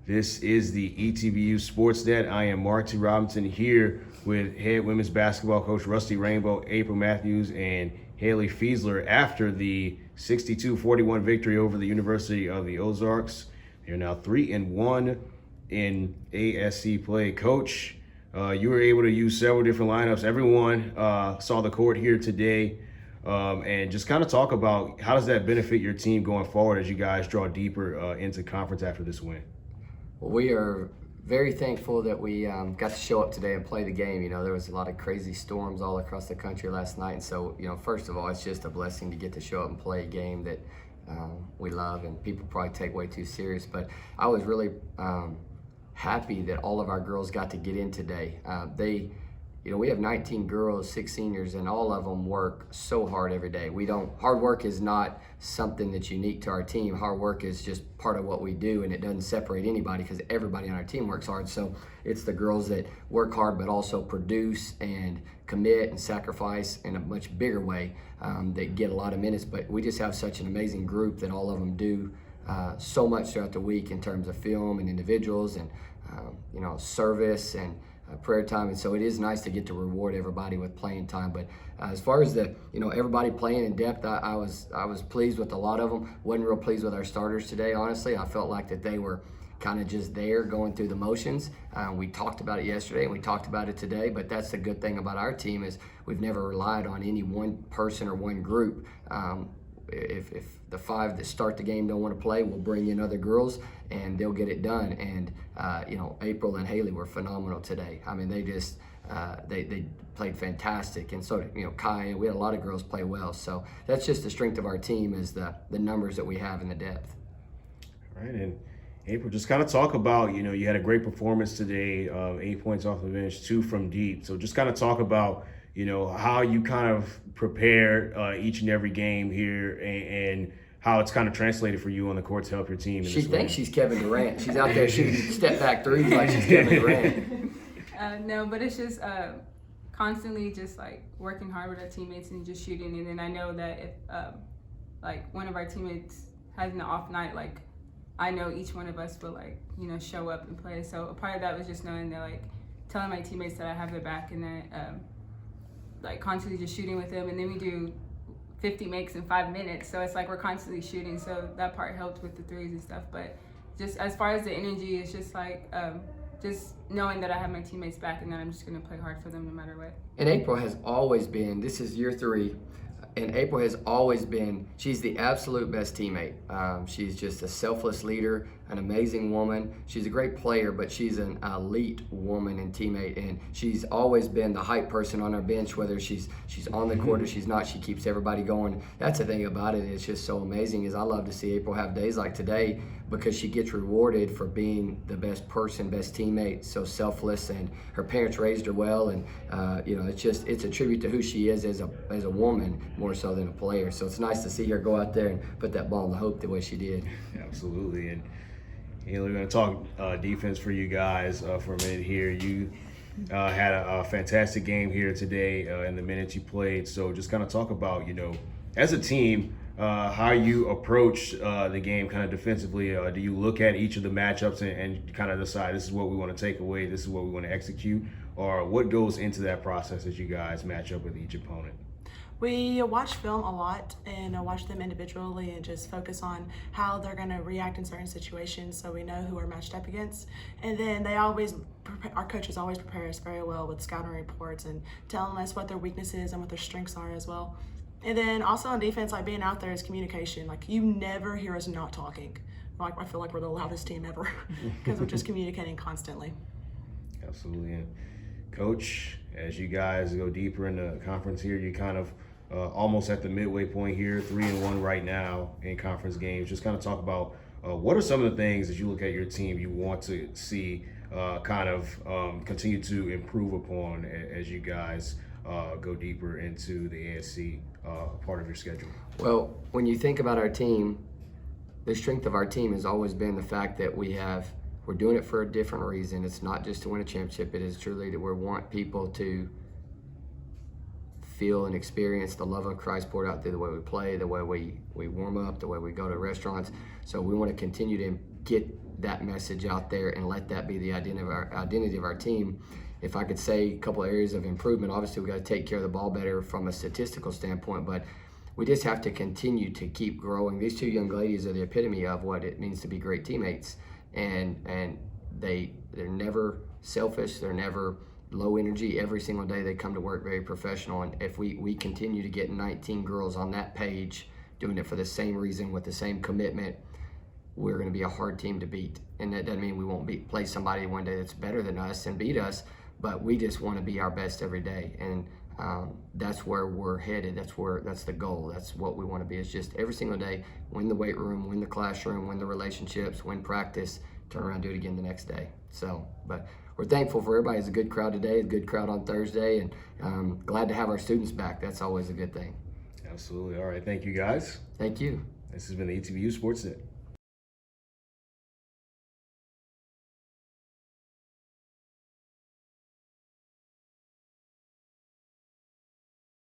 This is the ETBU Sportsnet. I am Mark T. Robinson here with head women's basketball coach Rusty Rainbolt, April Matthews, and Hailey Fieseler after the 62-41 victory over the University of the Ozarks. They're now 3-1 in ASC play. Coach, you were able to use several different lineups. Everyone saw the court here today. And just kind of talk about how does that benefit your team going forward as you guys draw deeper into conference after this win? Well, we are very thankful that we got to show up today and play the game. You know, there was a lot of crazy storms all across the country last night. And so, you know, first of all, it's just a blessing to get to show up and play a game that we love and people probably take way too serious. But I was really happy that all of our girls got to get in today. You know, we have 19 girls, 6 seniors, and all of them work so hard every day. Hard work is not something that's unique to our team. Hard work is just part of what we do, and it doesn't separate anybody because everybody on our team works hard. So it's the girls that work hard but also produce and commit and sacrifice in a much bigger way that get a lot of minutes. But we just have such an amazing group that all of them do so much throughout the week in terms of film and individuals and, you know, service and prayer time. And so it is nice to get to reward everybody with playing time. But as far as everybody playing in depth, I was pleased with a lot of them. Wasn't real pleased with our starters today, honestly. I felt like that they were kind of just there going through the motions. We talked about it yesterday and we talked about it today, but that's the good thing about our team is we've never relied on any one person or one group. If the 5 that start the game don't want to play, we'll bring in other girls and they'll get it done. And you know, April and Hailey were phenomenal today. I mean, they just they played fantastic, and so you know, Kai. We had a lot of girls play well. So that's just the strength of our team is the numbers that we have and the depth. All right, and April, just kind of talk about, you know, you had a great performance today, 8 points off the bench, 2 from deep. So just kind of talk about, you know, how you kind of prepare each and every game here and how it's kind of translated for you on the court to help your team. She thinks she's Kevin Durant. She's out there shooting step back threes like she's Kevin Durant. No, but it's just constantly just like working hard with our teammates and just shooting. And then I know that if like one of our teammates has an off night, like I know each one of us will like, you know, show up and play. So a part of that was just knowing that, like, telling my teammates that I have their back and that like constantly just shooting with them. And then we do 50 makes in 5 minutes, so it's like we're constantly shooting, so that part helped with the threes and stuff. But just as far as the energy, it's just like just knowing that I have my teammates back and that I'm just going to play hard for them no matter what. And April has always been, this is year 3, and April has always been, she's the absolute best teammate. She's just a selfless leader, an amazing woman. She's a great player, but she's an elite woman and teammate, and she's always been the hype person on our bench, whether she's on the court or she's not. She keeps everybody going. That's the thing about it. It's just so amazing is I love to see April have days like today because she gets rewarded for being the best person, best teammate, so selfless, and her parents raised her well, and you know, it's a tribute to who she is as a woman more so than a player. So it's nice to see her go out there and put that ball in the hoop the way she did. Absolutely. And you know, we're going to talk defense for you guys for a minute here. You had a fantastic game here today in the minutes you played. So just kind of talk about, you know, as a team, how you approach the game kind of defensively. Do you look at each of the matchups and kind of decide this is what we want to take away, this is what we want to execute, or what goes into that process as you guys match up with each opponent? We watch film a lot and watch them individually and just focus on how they're going to react in certain situations so we know who we're matched up against. And then our coaches always prepare us very well with scouting reports and telling us what their weaknesses and what their strengths are as well. And then also on defense, like being out there is communication. Like you never hear us not talking. Like I feel like we're the loudest team ever because we're just communicating constantly. Absolutely. And Coach, as you guys go deeper in the conference here, you kind of almost at the midway point here, 3-1 right now in conference games. Just kind of talk about what are some of the things that you look at your team you want to see continue to improve upon as you guys go deeper into the ASC part of your schedule? Well, when you think about our team, the strength of our team has always been the fact that we're doing it for a different reason. It's not just to win a championship. It is truly that we want people to feel and experience the love of Christ poured out through the way we play, the way we warm up, the way we go to restaurants. So we want to continue to get that message out there and let that be the identity of our team. If I could say a couple areas of improvement, obviously we got to take care of the ball better from a statistical standpoint, but we just have to continue to keep growing. These two young ladies are the epitome of what it means to be great teammates, and they're never selfish, they're never low energy. Every single day they come to work very professional, and if we continue to get 19 girls on that page doing it for the same reason with the same commitment, we're going to be a hard team to beat. And that doesn't mean we won't play somebody one day that's better than us and beat us, but we just want to be our best every day. And that's where we're headed. That's the goal. That's what we want to be. It's just every single day, win the weight room, win the classroom, win the relationships, win practice, turn around, do it again the next day. So, but we're thankful for everybody. It's a good crowd today, a good crowd on Thursday, and glad to have our students back. That's always a good thing. Absolutely. All right. Thank you, guys. Thank you. This has been the ETBU Sports Net.